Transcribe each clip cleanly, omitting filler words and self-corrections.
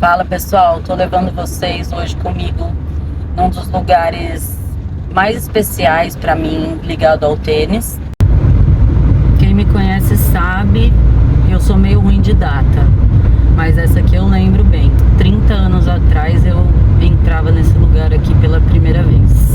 Fala pessoal, tô levando vocês hoje comigo num dos lugares mais especiais para mim ligado ao tênis. Quem me conhece sabe, eu sou meio ruim de data, mas essa aqui eu lembro bem. 30 anos atrás eu entrava nesse lugar aqui pela primeira vez.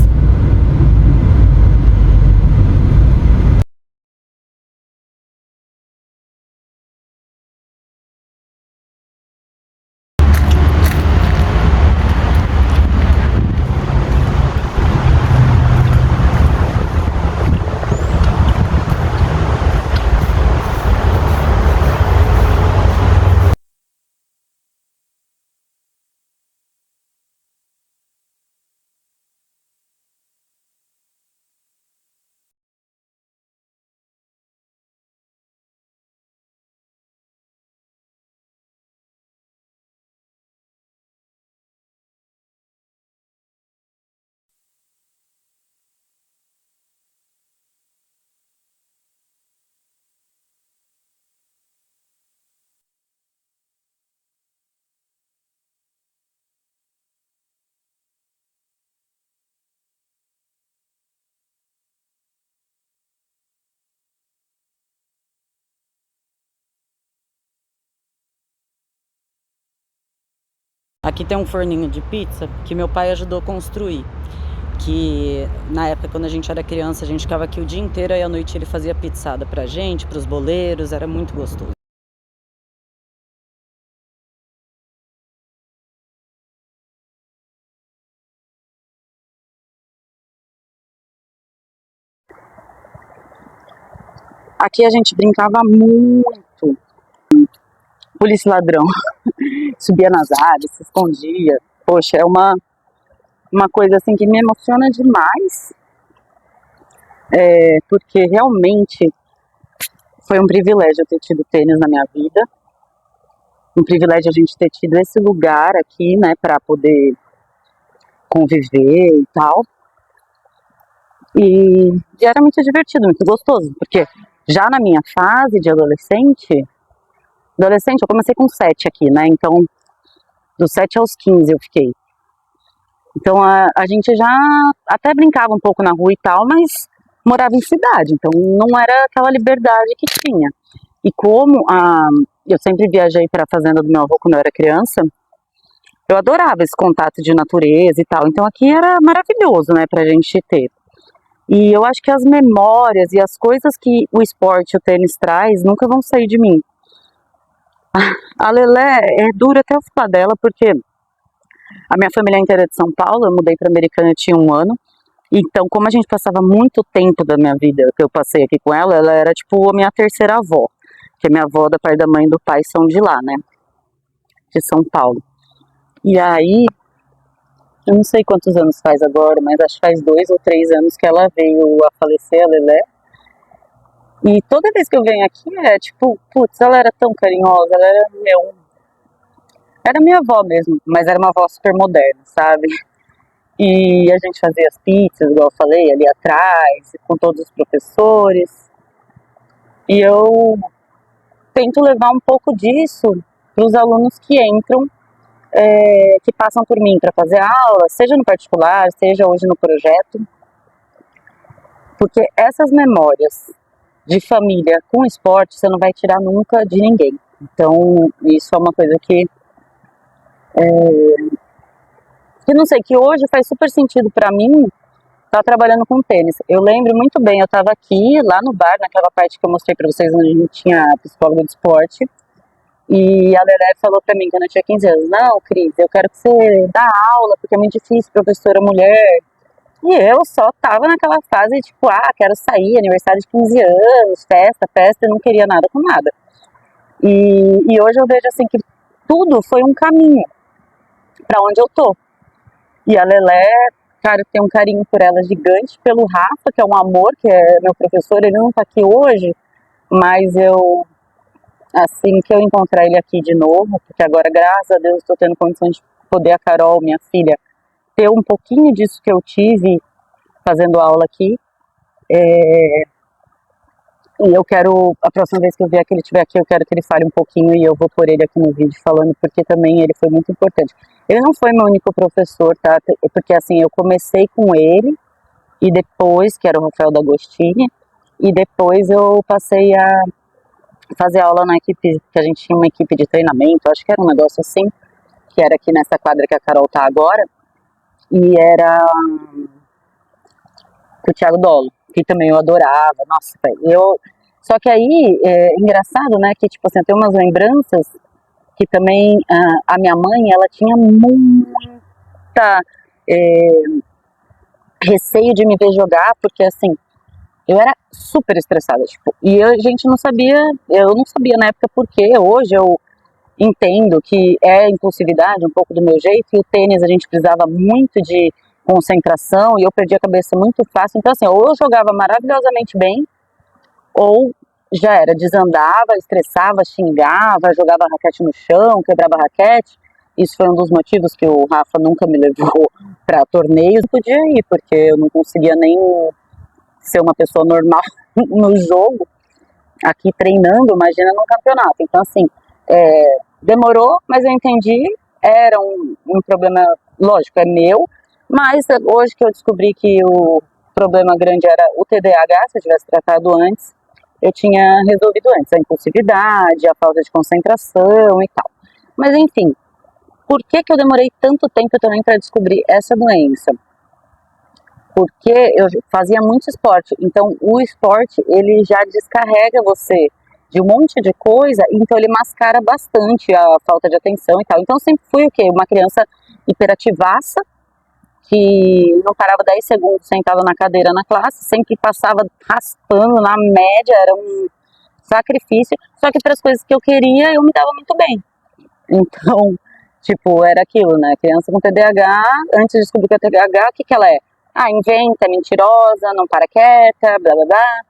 Aqui tem um forninho de pizza que meu pai ajudou a construir. Que na época, quando a gente era criança, a gente ficava aqui o dia inteiro e à noite ele fazia pizzada pra gente, pros boleiros, era muito gostoso. Aqui a gente brincava muito. Polícia e ladrão. Subia nas árvores, se escondia. Poxa, é uma coisa assim que me emociona demais. Porque realmente foi um privilégio eu ter tido tênis na minha vida. Um privilégio a gente ter tido esse lugar aqui, né, pra poder conviver e tal. E era muito divertido, muito gostoso, porque já na minha fase de adolescente eu comecei com 7 aqui, né? Então, dos 7 aos 15 eu fiquei. Então, a gente já até brincava um pouco na rua e tal, mas morava em cidade, então não era aquela liberdade que tinha. E como eu sempre viajei para a fazenda do meu avô quando eu era criança, eu adorava esse contato de natureza e tal. Então, aqui era maravilhoso, né, pra gente ter. E eu acho que as memórias e as coisas que o esporte, o tênis traz, nunca vão sair de mim. A Lelé é dura até eu falar dela, porque a minha família é inteira de São Paulo, eu mudei para Americana, eu tinha 1 ano. Então, como a gente passava muito tempo da minha vida que eu passei aqui com ela era tipo a minha terceira avó. Porque minha avó, da parte da mãe e do pai, são de lá, né? De São Paulo. E aí, eu não sei quantos anos faz agora, mas acho que faz 2 ou 3 anos que ela veio a falecer, a Lelé. E toda vez que eu venho aqui é tipo, putz, ela era tão carinhosa, ela era era minha avó mesmo, mas era uma avó super moderna, sabe? E a gente fazia as pizzas, igual eu falei, ali atrás, com todos os professores. E eu tento levar um pouco disso para os alunos que entram, que passam por mim para fazer aula, seja no particular, seja hoje no projeto. Porque essas memórias de família com esporte você não vai tirar nunca de ninguém. Então, isso é uma coisa que não sei, que hoje faz super sentido pra mim estar trabalhando com tênis. Eu lembro muito bem, eu tava aqui, lá no bar, naquela parte que eu mostrei pra vocês, onde a gente tinha a psicóloga de esporte, e a Lelé falou pra mim, quando eu tinha 15 anos, não, Cris, eu quero que você dá aula, porque é muito difícil, professora mulher. E eu só tava naquela fase, tipo, quero sair, aniversário de 15 anos, festa, e não queria nada com nada. E hoje eu vejo, assim, que tudo foi um caminho pra onde eu tô. E a Lelé, cara, eu tenho um carinho por ela gigante, pelo Rafa, que é um amor, que é meu professor, ele não tá aqui hoje, mas assim que eu encontrar ele aqui de novo, porque agora, graças a Deus, estou tendo condições de poder a Carol, minha filha, ter um pouquinho disso que eu tive fazendo aula aqui, E eu quero, a próxima vez que eu vier que ele estiver aqui, eu quero que ele fale um pouquinho e eu vou pôr ele aqui no vídeo falando, porque também ele foi muito importante. Ele não foi meu único professor, tá? Porque assim, eu comecei com ele, e depois, que era o Rafael D'Agostini, e depois eu passei a fazer aula na equipe, que a gente tinha uma equipe de treinamento, acho que era um negócio assim, que era aqui nessa quadra que a Carol tá agora, e era com o Thiago Dolo, que também eu adorava, nossa, só que aí, engraçado, né, que tipo assim, eu tenho umas lembranças que também a minha mãe, ela tinha muita receio de me ver jogar, porque assim, eu era super estressada, tipo, e a gente não sabia, eu não sabia na época por quê, hoje eu entendo que é impulsividade, um pouco do meu jeito, e o tênis a gente precisava muito de concentração, e eu perdi a cabeça muito fácil, então assim, ou eu jogava maravilhosamente bem, ou já era, desandava, estressava, xingava, jogava raquete no chão, quebrava raquete. Isso foi um dos motivos que o Rafa nunca me levou para torneios. Não podia ir, porque eu não conseguia nem ser uma pessoa normal no jogo, aqui treinando, imagina num campeonato. Então, assim, demorou, mas eu entendi, era um problema, lógico, é meu, mas hoje que eu descobri que o problema grande era o TDAH, se eu tivesse tratado antes, eu tinha resolvido antes, a impulsividade, a falta de concentração e tal. Mas enfim, por que eu demorei tanto tempo também para descobrir essa doença? Porque eu fazia muito esporte, então o esporte ele já descarrega você de um monte de coisa, então ele mascara bastante a falta de atenção e tal. Então eu sempre fui o quê? Uma criança hiperativaça, que não parava 10 segundos sentada na cadeira na classe, sempre passava raspando na média, era um sacrifício, só que para as coisas que eu queria eu me dava muito bem. Então, tipo, era aquilo, né? Criança com TDAH, antes de descobrir que é TDAH, o que ela é? Ah, inventa, mentirosa, não para quieta, blá blá blá,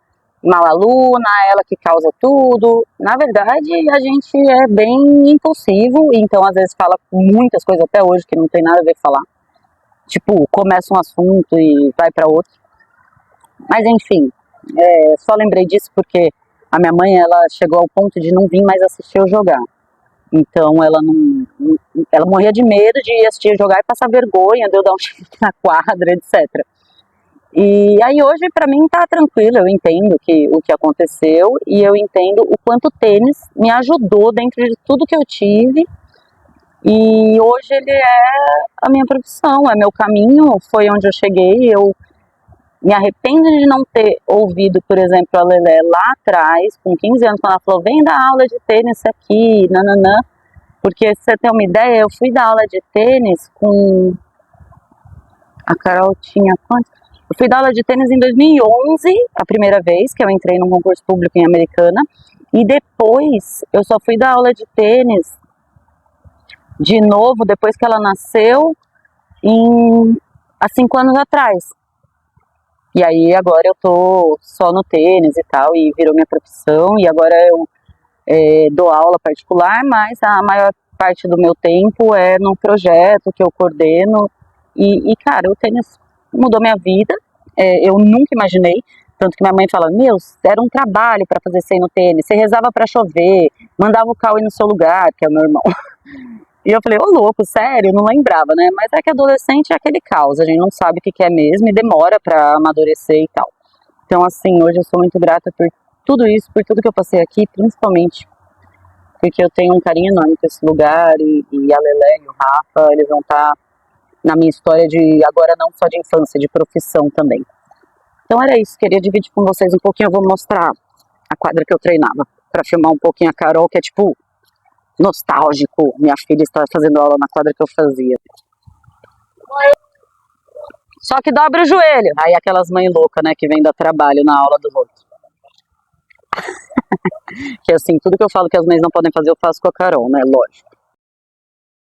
mal aluna, ela que causa tudo. Na verdade, a gente é bem impulsivo, então às vezes fala muitas coisas até hoje que não tem nada a ver falar. Tipo, começa um assunto e vai para outro. Mas enfim, só lembrei disso porque a minha mãe, ela chegou ao ponto de não vir mais assistir eu jogar. Então ela morria de medo de ir assistir eu jogar e passar vergonha, de eu dar um chute na quadra, etc. E aí hoje para mim tá tranquilo, eu entendo o que aconteceu e eu entendo o quanto o tênis me ajudou dentro de tudo que eu tive. E hoje ele é a minha profissão, é meu caminho, foi onde eu cheguei. Eu me arrependo de não ter ouvido, por exemplo, a Lelé lá atrás, com 15 anos, quando ela falou, vem dar aula de tênis aqui, nananã. Porque, se você tem uma ideia, eu fui dar aula de tênis com... A Carol tinha quantos? Eu fui dar aula de tênis em 2011, a primeira vez que eu entrei num concurso público em Americana. E depois, eu só fui dar aula de tênis de novo, depois que ela nasceu, há 5 anos atrás. E aí agora eu tô só no tênis e tal, e virou minha profissão, e agora eu dou aula particular, mas a maior parte do meu tempo é num projeto que eu coordeno, e cara, o tênis mudou minha vida, eu nunca imaginei, tanto que minha mãe fala, meu, era um trabalho para fazer isso aí no tênis, você rezava para chover, mandava o Cauê no seu lugar, que é o meu irmão. E eu falei, ô louco, sério, não lembrava, né? Mas é que adolescente é aquele caos, a gente não sabe o que é mesmo e demora pra amadurecer e tal. Então, assim, hoje eu sou muito grata por tudo isso, por tudo que eu passei aqui, principalmente porque eu tenho um carinho enorme por esse lugar e a Lelé e o Rafa, eles vão estar na minha história de, agora não só de infância, de profissão também. Então era isso, queria dividir com vocês um pouquinho, eu vou mostrar a quadra que eu treinava, pra filmar um pouquinho a Carol, que é tipo... nostálgico, minha filha estava fazendo aula na quadra que eu fazia. Só que dobra o joelho. Aí aquelas mães loucas, né, que vem dar trabalho na aula dos outros. Que assim, tudo que eu falo que as mães não podem fazer, eu faço com a Carol, né, lógico.